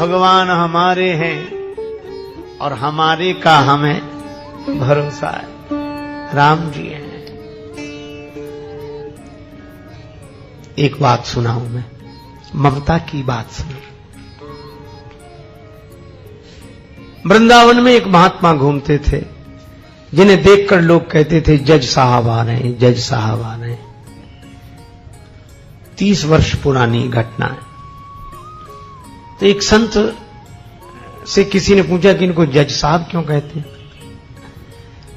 भगवान हमारे हैं और हमारे का हमें भरोसा है। राम जी हैं। एक बात सुनाऊं मैं, ममता की बात सुनो। वृंदावन में एक महात्मा घूमते थे, जिन्हें देखकर लोग कहते थे जज साहब आ रहे हैं, जज साहब आ रहे हैं। 30 वर्ष पुरानी घटना है। तो एक संत से किसी ने पूछा कि इनको जज साहब क्यों कहते हैं?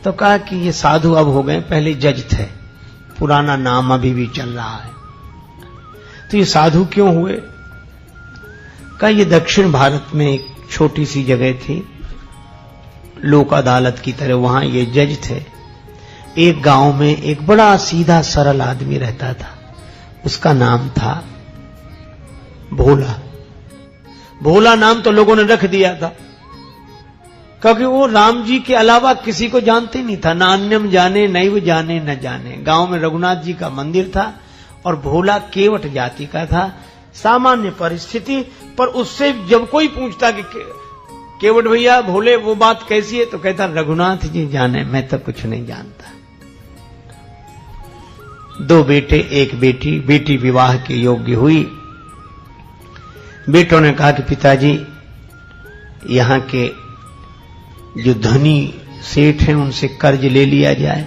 तो कहा कि ये साधु अब हो गए, पहले जज थे, पुराना नाम अभी भी चल रहा है। तो ये साधु क्यों हुए? कहा ये दक्षिण भारत में एक छोटी सी जगह थी, लोक अदालत की तरह, वहां ये जज थे। एक गांव में एक बड़ा सीधा सरल आदमी रहता था, उसका नाम था भोला। भोला नाम तो लोगों ने रख दिया था क्योंकि वो राम जी के अलावा किसी को जानते नहीं था, ना अन्यम जाने नैव जाने न जाने। गांव में रघुनाथ जी का मंदिर था और भोला केवट जाति का था। सामान्य परिस्थिति पर उससे जब कोई पूछता कि केवट भैया भोले वो बात कैसी है, तो कहता रघुनाथ जी जाने, मैं तो कुछ नहीं जानता। 2 बेटे 1 बेटी, बेटी विवाह के योग्य हुई। बेटों ने कहा कि पिताजी यहां के जो धनी सेठ हैं उनसे कर्ज ले लिया जाए,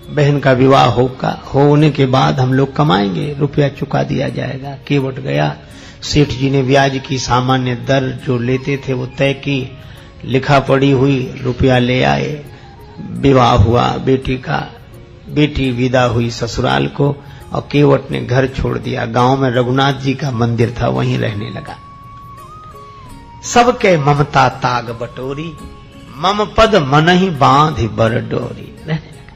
बहन का विवाह होने के बाद हम लोग कमाएंगे, रुपया चुका दिया जाएगा। केवट गया, सेठ जी ने ब्याज की सामान्य दर जो लेते थे वो तय की, लिखा पड़ी हुई, रुपया ले आए, विवाह हुआ बेटी का। बेटी विदा हुई ससुराल को और केवट ने घर छोड़ दिया। गांव में रघुनाथ जी का मंदिर था, वहीं रहने लगा। सबके ममता ताग बटोरी, मम पद मन ही बांध बर डोरी। रहने लगा।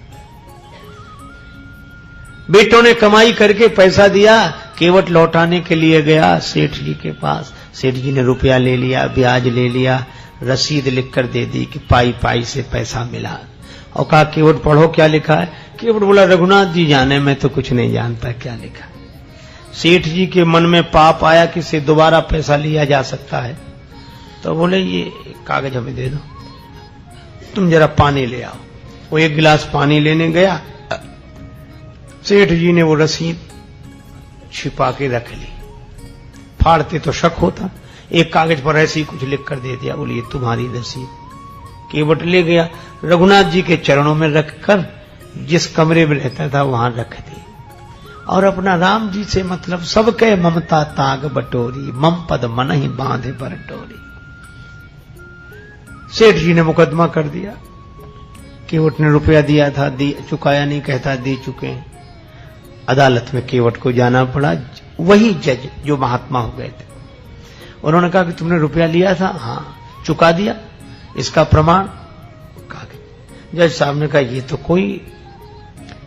बेटों ने कमाई करके पैसा दिया, केवट लौटाने के लिए गया सेठ जी के पास। सेठ जी ने रुपया ले लिया, ब्याज ले लिया, रसीद लिखकर दे दी कि पाई पाई से पैसा मिला। और कहा केवट पढ़ो क्या लिखा है। केवट बोला रघुनाथ जी जाने, मैं तो कुछ नहीं जानता क्या लिखा। सेठ जी के मन में पाप आया कि से दोबारा पैसा लिया जा सकता है, तो बोले ये कागज हमें दे दो, तुम जरा पानी ले आओ। वो 1 गिलास पानी लेने गया, सेठ जी ने वो रसीद छिपा के रख ली। फाड़ते तो शक होता, एक कागज पर ऐसे ही कुछ लिख कर दे दिया, बोलिए तुम्हारी रसीद। केवट ले गया, रघुनाथ जी के चरणों में रखकर जिस कमरे में रहता था वहां रख दी और अपना राम जी से मतलब सबके ममता ताग बटोरी, मम पद मन ही बांधे बर डोरी। सेठ जी ने मुकदमा कर दिया। केवट ने रुपया दिया था, चुकाया नहीं, कहता दे चुके हैं। अदालत में केवट को जाना पड़ा। वही जज जो महात्मा हो गए थे, उन्होंने कहा कि तुमने रुपया लिया था? हाँ। चुका दिया? इसका प्रमाण? जज साहब ने कहा ये तो कोई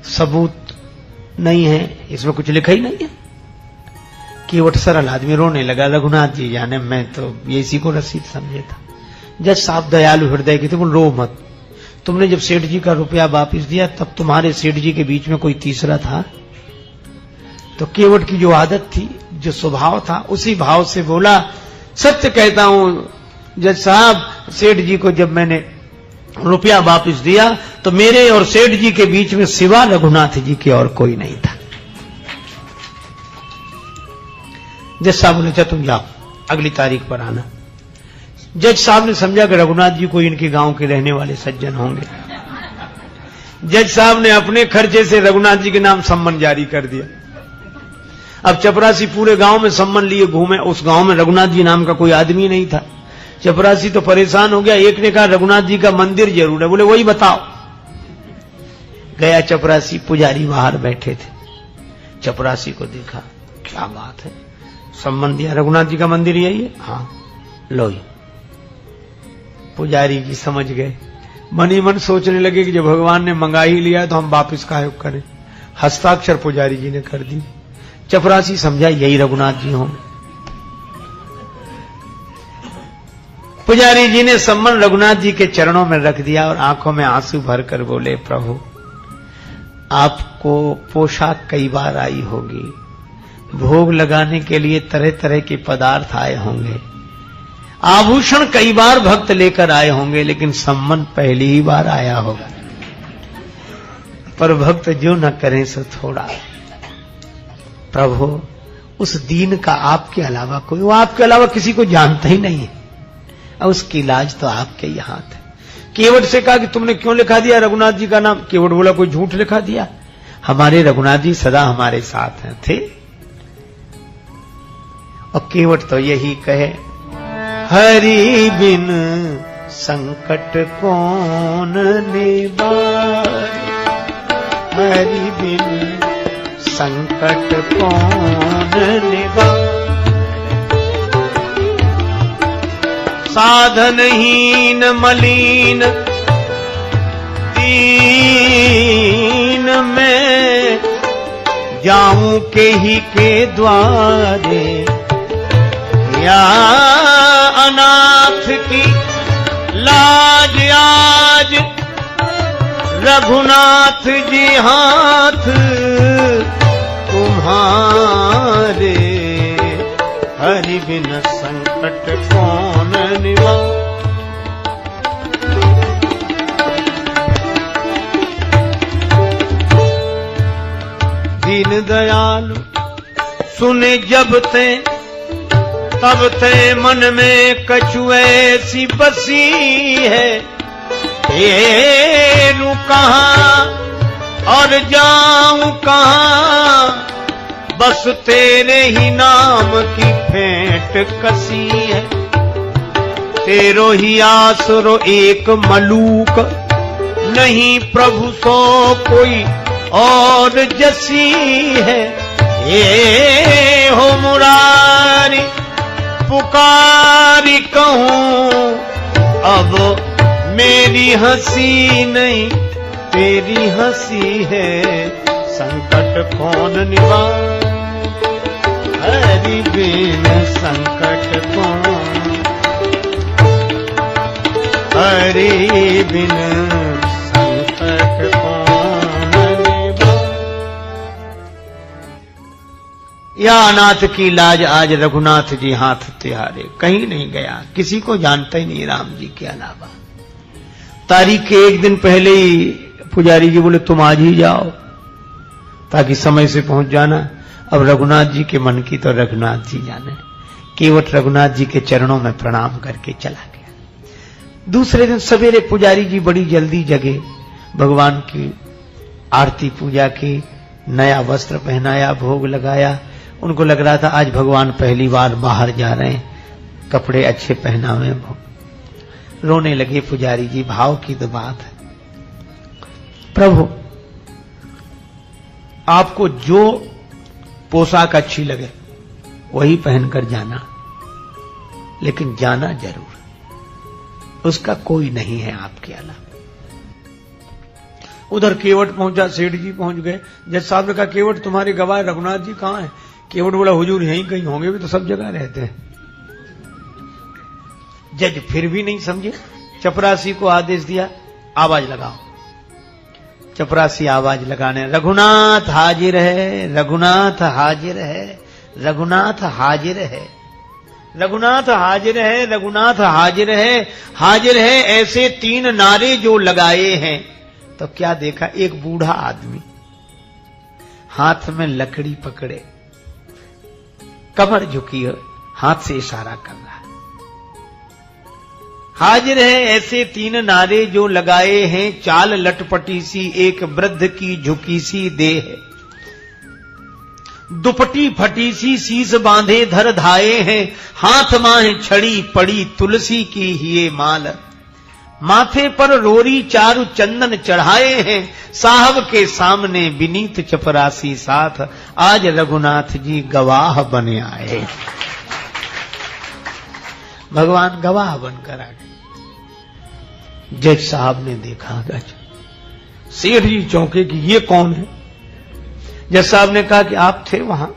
सबूत नहीं है, इसमें कुछ लिखा ही नहीं है। केवट सरल आदमी रोने लगा, रघुनाथ जी जाने, मैं तो ये इसी को रसीद समझे था। जज साहब दयालु हृदय के थे, बोल रो मत, तुमने जब सेठ जी का रुपया वापिस दिया तब तुम्हारे सेठ जी के बीच में कोई तीसरा था? तो केवट की जो आदत थी, जो स्वभाव था, उसी भाव से बोला सत्य कहता हूं जज साहब, सेठ जी को जब मैंने रुपया वापस दिया तो मेरे और सेठ जी के बीच में सिवा रघुनाथ जी के और कोई नहीं था। जज साहब ने कहा तुम जाओ, अगली तारीख पर आना। जज साहब ने समझा कि रघुनाथ जी कोई इनके गांव के रहने वाले सज्जन होंगे। जज साहब ने अपने खर्चे से रघुनाथ जी के नाम सम्मन जारी कर दिया। अब चपरासी पूरे गांव में सम्मन लिए घूमे, उस गांव में रघुनाथ जी नाम का कोई आदमी नहीं था। चपरासी तो परेशान हो गया। एक ने कहा रघुनाथ जी का मंदिर जरूर है, बोले वही बताओ। गया चपरासी, पुजारी बाहर बैठे थे। चपरासी को देखा, क्या बात है, सम्मन दिया, रघुनाथ जी का मंदिर यही है? हाँ लो। पुजारी जी समझ गए, मन ही मन सोचने लगे कि जब भगवान ने मंगा ही लिया तो हम वापिस काहे करें। हस्ताक्षर पुजारी जी ने कर दी। चपरासी समझा यही रघुनाथ जी होंगे। पुजारी जी ने सम्मन रघुनाथ जी के चरणों में रख दिया और आंखों में आंसू भरकर बोले प्रभु आपको पोशाक कई बार आई होगी, भोग लगाने के लिए तरह तरह के पदार्थ आए होंगे, आभूषण कई बार भक्त लेकर आए होंगे, लेकिन सम्मान पहली ही बार आया होगा। पर भक्त जो न करें सो थोड़ा। प्रभु उस दीन का आपके अलावा कोई, वो आपके अलावा किसी को जानता ही नहीं है, और उसकी इलाज तो आपके ही हाथ है। केवट से कहा कि तुमने क्यों लिखा दिया रघुनाथ जी का नाम? केवट बोला कोई झूठ लिखा दिया, हमारे रघुनाथ जी सदा हमारे साथ हैं थे। और केवट तो यही कहे, हरि बिन संकट कौन निवारे, हरि बिन संकट कौन निवारे, साधनहीन मलिन दीन में जाऊं के ही के द्वारे, या अनाथ की लाज आज रघुनाथ जी हाथ तुम्हारे, हरि बिन संकट कौन निवारे। दीन दयालु सुने जब ते, तब ते मन में कछु ऐसी बसी है, फेरू कहां और जाऊं कहां, बस तेरे ही नाम की फेंट कसी है। तेरो ही आसरो एक मलूक, नहीं प्रभु सो कोई और जसी है। ये हो मुरारी पुकारी कहूं, अब मेरी हंसी नहीं तेरी हंसी है, संकट कौन निवारे, हरि बिन संकट कौन, हरि बिन संकट कौन निवारे। या अनाथ की लाज आज रघुनाथ जी हाथ तिहारे, कहीं नहीं गया, किसी को जानता ही नहीं राम जी के अलावा। तारीख के एक दिन पहले ही पुजारी जी बोले तुम आज ही जाओ ताकि समय से पहुंच जाना। अब रघुनाथ जी के मन की तो रघुनाथ जी जाने। केवट रघुनाथ जी के चरणों में प्रणाम करके चला गया। दूसरे दिन सवेरे पुजारी जी बड़ी जल्दी जगे, भगवान की आरती पूजा की, नया वस्त्र पहनाया, भोग लगाया। उनको लग रहा था आज भगवान पहली बार बाहर जा रहे हैं, कपड़े अच्छे पहनावे। रोने लगे पुजारी जी, भाव की तो बात है। प्रभु आपको जो पोशाक अच्छी लगे वही पहनकर जाना, लेकिन जाना जरूर, उसका कोई नहीं है आपके अलावा। उधर केवट पहुंचा, सेठ जी पहुंच गए। जज साहब ने कहा केवट तुम्हारे गवाह रघुनाथ जी कहां हैं? केवट बोला हुजूर यहीं कहीं होंगे, भी तो सब जगह रहते हैं। जज फिर भी नहीं समझे, चपरासी को आदेश दिया आवाज लगाओ। चपरासी आवाज लगाने, रघुनाथ हाजिर है, रघुनाथ हाजिर है, रघुनाथ हाजिर है, रघुनाथ हाजिर है, रघुनाथ हाजिर है, हाजिर है। ऐसे 3 नारे जो लगाए हैं तो क्या देखा, एक बूढ़ा आदमी हाथ में लकड़ी पकड़े, कमर झुकी है, हाथ से इशारा कर रहा है। हाजिर है ऐसे 3 नारे जो लगाए हैं, चाल लटपटी सी एक वृद्ध की झुकी सी देह, दुपटी फटी सी शीस बांधे धर धाये हैं, हाथ माहे छड़ी पड़ी तुलसी की हिये माल, माथे पर रोरी चारु चंदन चढ़ाए हैं, साहब के सामने विनीत चपरासी साथ, आज रघुनाथ जी गवाह बने आए। भगवान गवाह बनकर आ गए। जज साहब ने देखा, गज सेठ जी चौंके कि ये कौन है? जज साहब ने कहा कि आप थे वहां।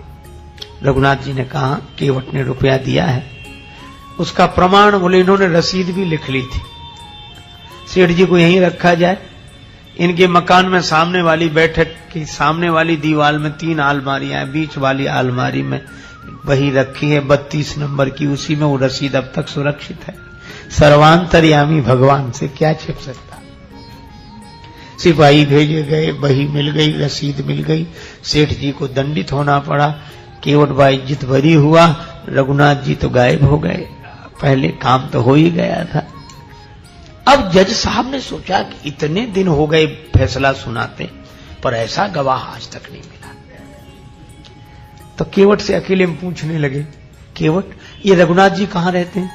रघुनाथ जी ने कहा केवट ने रुपया दिया है, उसका प्रमाण बोले इन्होंने रसीद भी लिख ली थी, सेठ जी को यहीं रखा जाए। इनके मकान में सामने वाली बैठक की सामने वाली दीवार में 3 अलमारियां हैं, बीच वाली अलमारी में वही रखी है 32 नंबर की, उसी में वो रसीद अब तक सुरक्षित है। सर्वांतर्यामी भगवान से क्या छिप सकता। सिपाही भेजे गए, वही मिल गई, रसीद मिल गई। सेठ जी को दंडित होना पड़ा। केवट भाई इज्जत भरी हुआ, रघुनाथ जी तो गायब हो गए। पहले काम तो हो ही गया था। अब जज साहब ने सोचा कि इतने दिन हो गए फैसला सुनाते, पर ऐसा गवाह आज तक नहीं मिला। तो केवट से अकेले में पूछने लगे, केवट ये रघुनाथ जी कहां रहते हैं?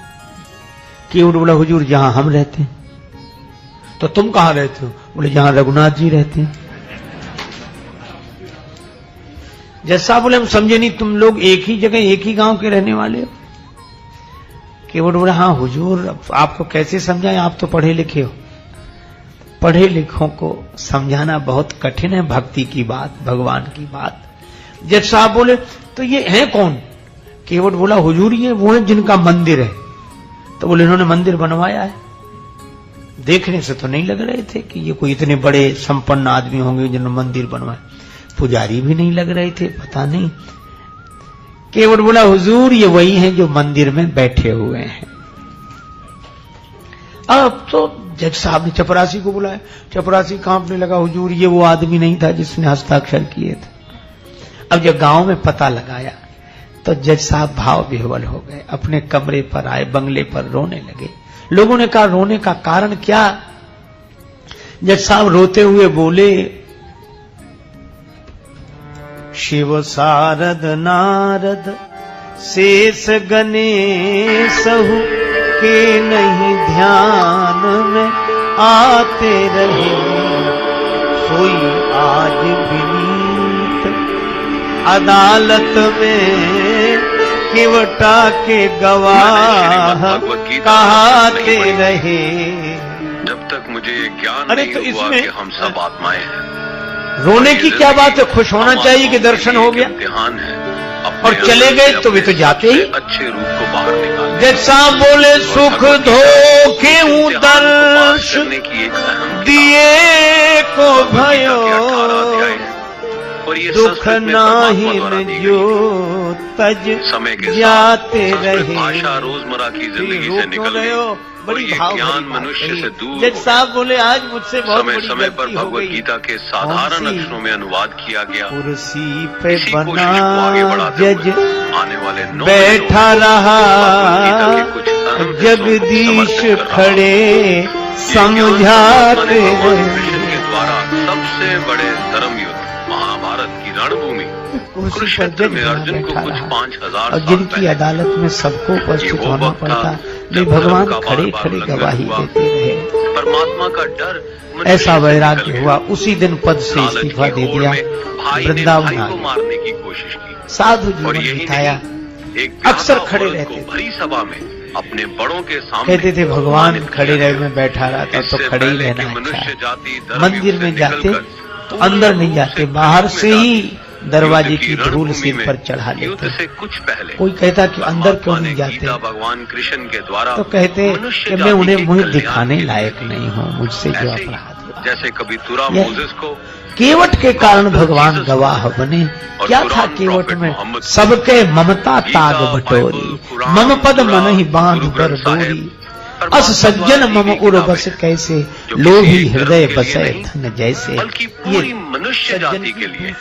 केवट बोला, हुजूर जहां हम रहते हैं। तो तुम कहां रहते हो? बोले जहां रघुनाथ जी रहते हैं। जज साहब बोले, हम समझे नहीं, तुम लोग एक ही जगह एक ही गांव के रहने वाले हो? केवट बोले, हाँ हुजूर, आपको कैसे समझाएं, आप तो पढ़े लिखे हो। पढ़े लिखों को समझाना बहुत कठिन है भक्ति की बात, भगवान की बात। जज साहब बोले, तो ये हैं कौन? केवट बोला, हुजूर ये वो है जिनका मंदिर है। तो बोले, इन्होंने मंदिर बनवाया है? देखने से तो नहीं लग रहे थे कि ये कोई इतने बड़े संपन्न आदमी होंगे जिन्होंने मंदिर बनवाया। पुजारी भी नहीं लग रहे थे, पता नहीं। केवट बोला, हुजूर ये वही हैं जो मंदिर में बैठे हुए हैं। अब तो जज साहब ने चपरासी को बुलाया। चपरासी कांपने लगा, हुजूर ये वो आदमी नहीं था जिसने हस्ताक्षर किए थे। अब जब गांव में पता लगाया तो जज साहब भाव विह्वल हो गए, अपने कमरे पर आए, बंगले पर रोने लगे। लोगों ने कहा, रोने का कारण क्या? जज साहब रोते हुए बोले, शिव शारद नारद शेष गणेशहु के नहीं ध्यान में आते रहे, सोई आज विनीत अदालत में केवटा के गवाह कहाते रहे। जब तक मुझे ये ज्ञान नहीं हुआ कि हम सब आत्माएं हैं। रोने की क्या बात है, खुश होना चाहिए कि दर्शन हो गया। इम्तिहान है, और चले गए तो वे तो जाते ही। अच्छे रूप को बाहर निकाल। जज साहब बोले, सुख धोखे दर्श दिए को भयो, दुख नाही जो तज जाते रहे। भाषा रोजमर्रा की जिंदगी से निकल गई। बड़ी भाव ज्ञान मनुष्य से दूर। जज साहब बोले, आज मुझसे बहुत बड़ी समय पर गलती हो भगवत गई। गीता के साधारण अक्षरों में अनुवाद किया गया। कुर्सी पे इसी कोशिश बना को आगे बढ़ाते जज हुए आने वाले 9 बैठा रहा, जगदीश खड़े समझाते मिशन के द्वारा सबसे बड़े धर्म युद्ध महाभारत की रणभूमि कुरुक्षेत्र में अर्जुन को कुछ 5000 और जिनकी अदालत में सबको उपस्थित होना पड़ता, वे भगवान खड़े खड़े गवाही देते रहे। परमात्मा का डर ऐसा वैराग्य हुआ। उसी दिन पद से इस्तीफा दे दिया, वृंदावन आ मारने की कोशिश की, साधु जीवन बिताया। अक्सर खड़े रहते थे, भरी सभा में अपने बड़ों के सामने कहते थे भगवान खड़े रहे, में बैठा रहा था तो खड़े ही रहना अच्छा। मंदिर में जाते तो अंदर नहीं जाते, बाहर से ही दरवाजे की धूल सिर पर चढ़ा लेते। से कुछ पहले कोई कहता कि अंदर क्यों नहीं जाते, भगवान कृष्ण के द्वारा तो कहते कि मैं उन्हें मुझे दिखाने लायक नहीं हूँ, मुझसे जो अपराध हुआ। जैसे कभी तुरा मोसेस को केवट के कारण भगवान गवाह बने। क्या था केवट में? सबके ममता ताग बटोरी, मम पद मन ही बांध बर डोरी, अस सज्जन मम उर बस कैसे, लोभी हृदय बसे धन जैसे। बल्कि पूरी मनुष्य जाति के लिए